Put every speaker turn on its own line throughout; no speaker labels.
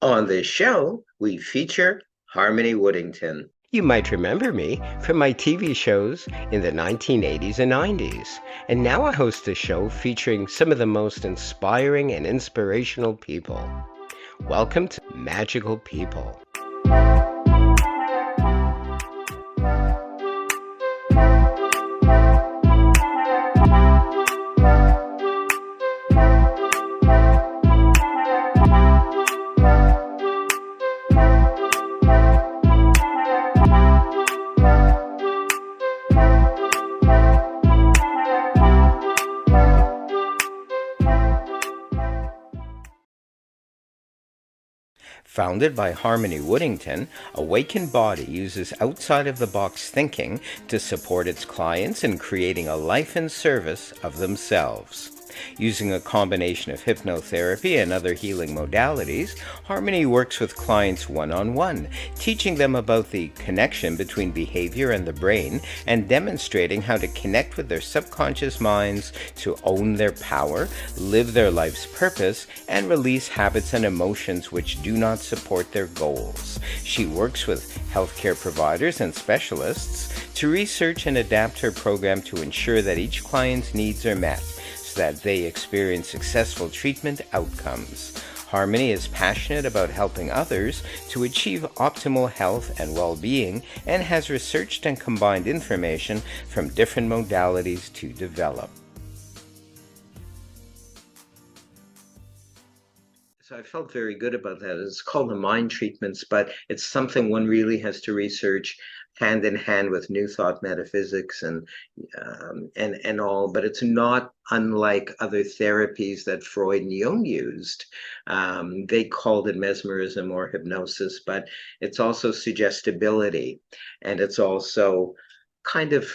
On this show, we feature Harmony Woodington.
You might remember me from my TV shows in the 1980s and 90s. And now I host a show featuring some of the most inspiring and inspirational people. Welcome to Magical People. Founded by Harmony Woodington, Awakened Body uses outside-of-the-box thinking to support its clients in creating a life in service of themselves. Using a combination of hypnotherapy and other healing modalities, Harmony works with clients one-on-one, teaching them about the connection between behavior and the brain and demonstrating how to connect with their subconscious minds to own their power, live their life's purpose, and release habits and emotions which do not support their goals. She works with healthcare providers and specialists to research and adapt her program to ensure that each client's needs are met, that they experience successful treatment outcomes. Harmony is passionate about helping others to achieve optimal health and well-being and has researched and combined information from different modalities to develop.
So I felt very good about that. It's called the mind treatments, but it's something one really has to research hand in hand with New Thought metaphysics and all. But it's not unlike other therapies that Freud and Jung used. They called it mesmerism or hypnosis, but it's also suggestibility, and it's also kind of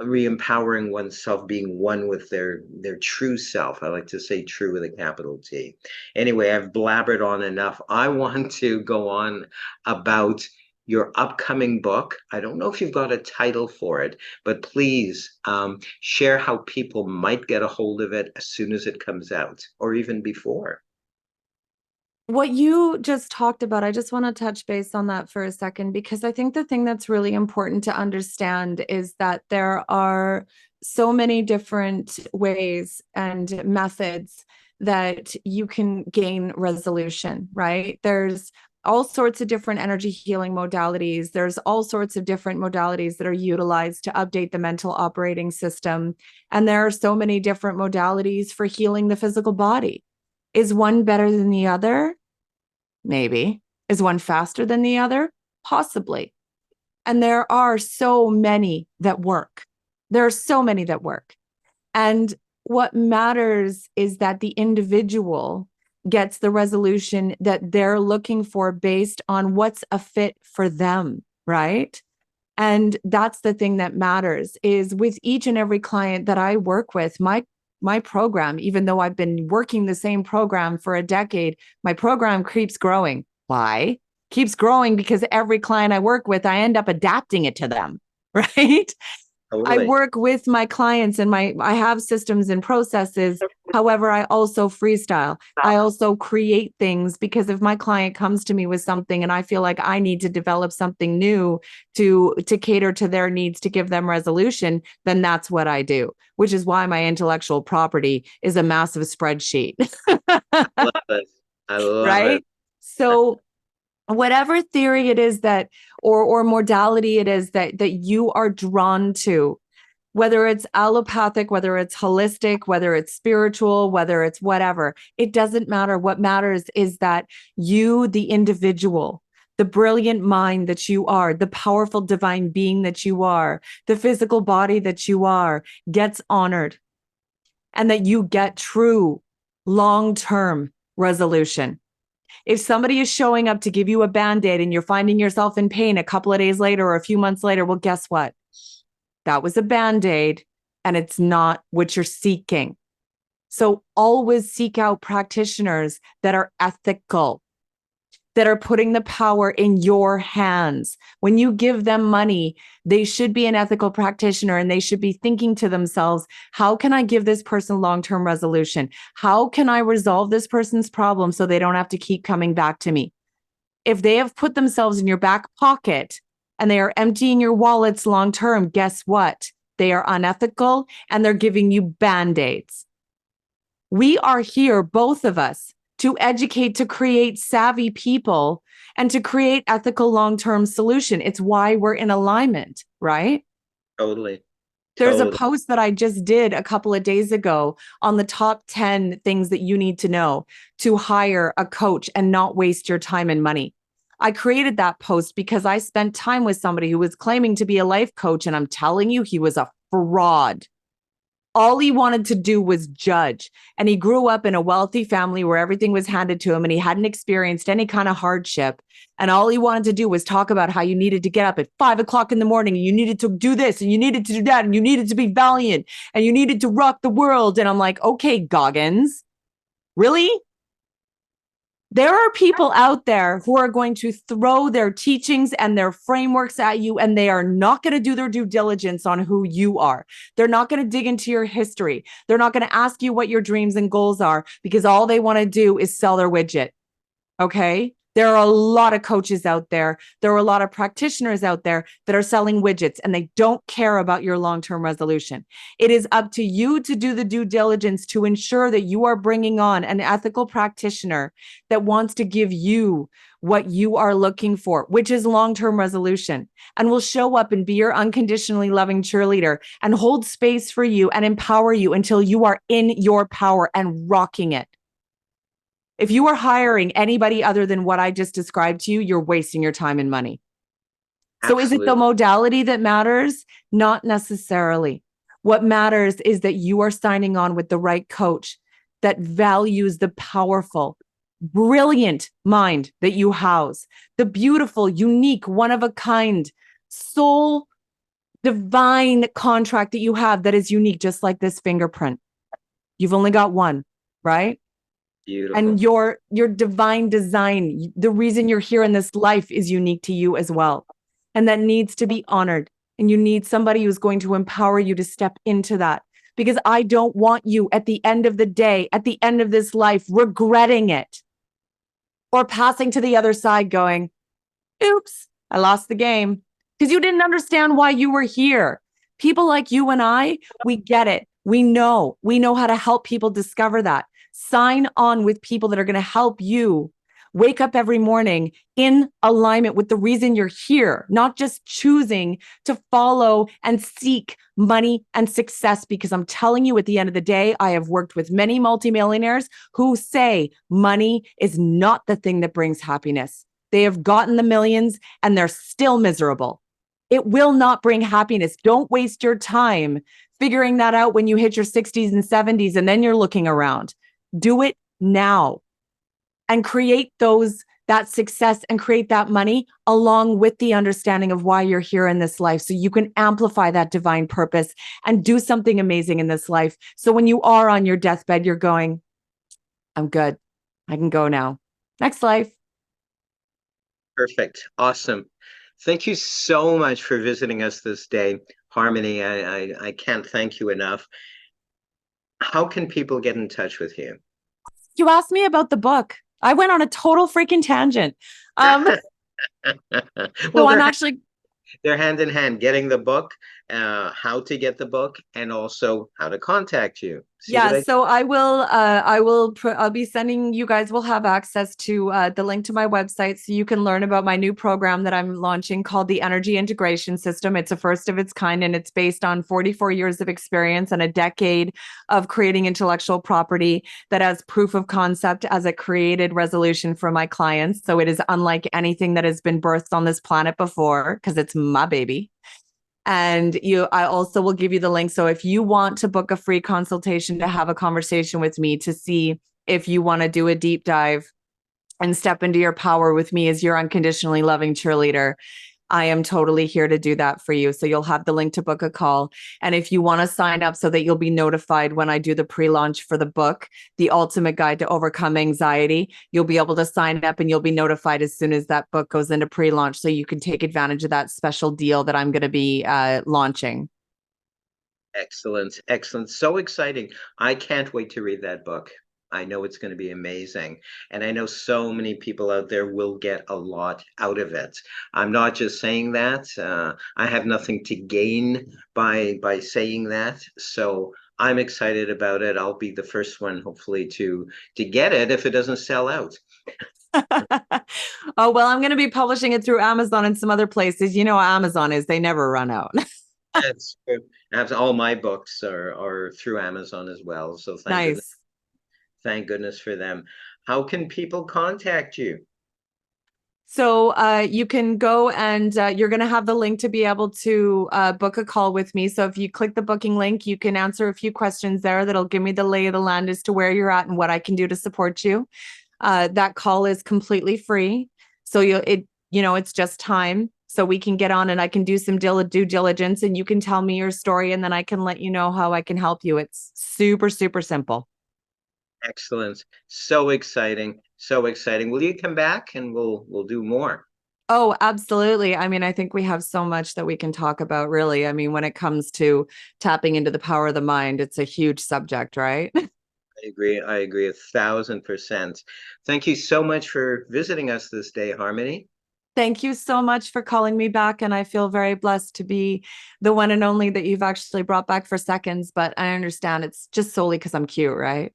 re-empowering oneself, being one with their true self. I like to say true with a capital T. Anyway, I've blabbered on enough. I want to go on about your upcoming book. I don't know if you've got a title for it, but please share how people might get a hold of it as soon as it comes out, or even before.
What you just talked about, I just want to touch base on that for a second, because I think the thing that's really important to understand is that there are so many different ways and methods that you can gain resolution, right? There's all sorts of different energy healing modalities. There's all sorts of different modalities that are utilized to update the mental operating system. And there are so many different modalities for healing the physical body. Is one better than the other? Maybe. Is one faster than the other? Possibly. And there are so many that work. There are so many that work. And what matters is that the individual gets the resolution that they're looking for based on what's a fit for them, right? And that's the thing that matters, is with each and every client that I work with, my program, even though I've been working the same program for a decade, my program keeps growing. Why? Keeps growing because every client I work with, I end up adapting it to them, right? I
Totally.
work with my clients and I have systems and processes. However, I also freestyle. I also create things, because if my client comes to me with something and I feel like I need to develop something new to cater to their needs, to give them resolution, then that's what I do, which is why my intellectual property is a massive spreadsheet.
Love it. I love it.
Right? So whatever theory it is that or modality it is that you are drawn to, whether it's allopathic, whether it's holistic, whether it's spiritual, whether it's whatever, it doesn't matter. What matters is that you, the individual, the brilliant mind that you are, the powerful divine being that you are, the physical body that you are, gets honored, and that you get true long-term resolution. If somebody is showing up to give you a Band-Aid and you're finding yourself in pain a couple of days later or a few months later, well, guess what? That was a Band-Aid, and it's not what you're seeking. So always seek out practitioners that are ethical, that are putting the power in your hands. When you give them money, they should be an ethical practitioner and they should be thinking to themselves, how can I give this person long-term resolution? How can I resolve this person's problem so they don't have to keep coming back to me? If they have put themselves in your back pocket and they are emptying your wallets long-term, guess what? They are unethical and they're giving you band-aids. We are here, both of us, to educate, to create savvy people and to create ethical long-term solution. It's why we're in alignment, right?
Totally.
There's a
Totally.
post that I just did a couple of days ago on the top 10 things that you need to know to hire a coach and not waste your time and money. I created that post because I spent time with somebody who was claiming to be a life coach, and I'm telling you, he was a fraud. All he wanted to do was judge. And he grew up in a wealthy family where everything was handed to him and he hadn't experienced any kind of hardship. And all he wanted to do was talk about how you needed to get up at 5 o'clock in the morning and you needed to do this and you needed to do that and you needed to be valiant and you needed to rock the world. And I'm like, okay, Goggins, really? There are people out there who are going to throw their teachings and their frameworks at you, and they are not going to do their due diligence on who you are. They're not going to dig into your history. They're not going to ask you what your dreams and goals are because all they want to do is sell their widget. Okay? There are a lot of coaches out there. There are a lot of practitioners out there that are selling widgets and they don't care about your long-term resolution. It is up to you to do the due diligence to ensure that you are bringing on an ethical practitioner that wants to give you what you are looking for, which is long-term resolution, and will show up and be your unconditionally loving cheerleader and hold space for you and empower you until you are in your power and rocking it. If you are hiring anybody other than what I just described to you, you're wasting your time and money. So is it the modality that matters? Not necessarily. What matters is that you are signing on with the right coach that values the powerful, brilliant mind that you house, the beautiful, unique, one-of-a-kind, soul, divine contract that you have that is unique, just like this fingerprint. You've only got one, right?
Beautiful.
And your divine design, the reason you're here in this life is unique to you as well. And that needs to be honored. And you need somebody who's going to empower you to step into that. Because I don't want you at the end of the day, at the end of this life, regretting it. Or passing to the other side going, oops, I lost the game. Because you didn't understand why you were here. People like you and I, we get it. We know how to help people discover that. Sign on with people that are going to help you wake up every morning in alignment with the reason you're here, not just choosing to follow and seek money and success. Because I'm telling you, at the end of the day, I have worked with many multimillionaires who say money is not the thing that brings happiness. They have gotten the millions and they're still miserable. It will not bring happiness. Don't waste your time figuring that out when you hit your 60s and 70s and then you're looking around. Do it now and create that success and create that money along with the understanding of why you're here in this life, so you can amplify that divine purpose and do something amazing in this life. So when you are on your deathbed, you're going, I'm good. I can go now. Next life.
Perfect. Awesome. Thank you so much for visiting us this day, Harmony. I can't thank you enough. How can people get in touch with you?
You asked me about the book. I went on a total freaking tangent.
Well,
So I'm actually
they're hand in hand, getting the book, how to get the book, and also how to contact you.
So I'll be sending you guys will have access to the link to my website so you can learn about my new program that I'm launching called the Energy Integration System. It's a first of its kind, and it's based on 44 years of experience and a decade of creating intellectual property that has proof of concept as a created resolution for my clients. So it is unlike anything that has been birthed on this planet before, because it's my baby. And I also will give you the link. So if you want to book a free consultation to have a conversation with me to see if you want to do a deep dive and step into your power with me as your unconditionally loving cheerleader, I am totally here to do that for you. So you'll have the link to book a call. And if you want to sign up so that you'll be notified when I do the pre-launch for the book, The Ultimate Guide to Overcome Anxiety, you'll be able to sign up and you'll be notified as soon as that book goes into pre-launch so you can take advantage of that special deal that I'm going to be launching.
Excellent, excellent. So exciting. I can't wait to read that book. I know it's going to be amazing. And I know so many people out there will get a lot out of it. I'm not just saying that. I have nothing to gain by saying that. So I'm excited about it. I'll be the first one, hopefully, to get it if it doesn't sell out.
Oh, well, I'm going to be publishing it through Amazon and some other places. You know how Amazon is, they never run out.
That's true. All my books are through Amazon as well. So
Nice.
thank goodness for them. How can people contact you?
So you can go and you're going to have the link to be able to book a call with me. So if you click the booking link, you can answer a few questions there that'll give me the lay of the land as to where you're at and what I can do to support you. That call is completely free. So it's just time. So we can get on and I can do some due diligence and you can tell me your story and then I can let you know how I can help you. It's super, super simple.
Excellent. So exciting. So exciting. Will you come back and we'll do more?
Oh, absolutely. I mean, I think we have so much that we can talk about, really. I mean, when it comes to tapping into the power of the mind, it's a huge subject, right?
I agree. I agree 1,000%. Thank you so much for visiting us this day, Harmony.
Thank you so much for calling me back. And I feel very blessed to be the one and only that you've actually brought back for seconds. But I understand it's just solely because I'm cute, right?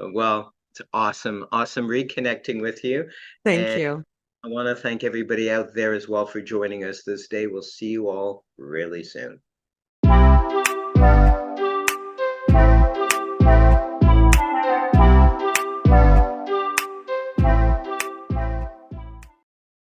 Well, it's awesome. Awesome reconnecting with you.
Thank
And
you.
I want to thank everybody out there as well for joining us this day. We'll see you all really soon.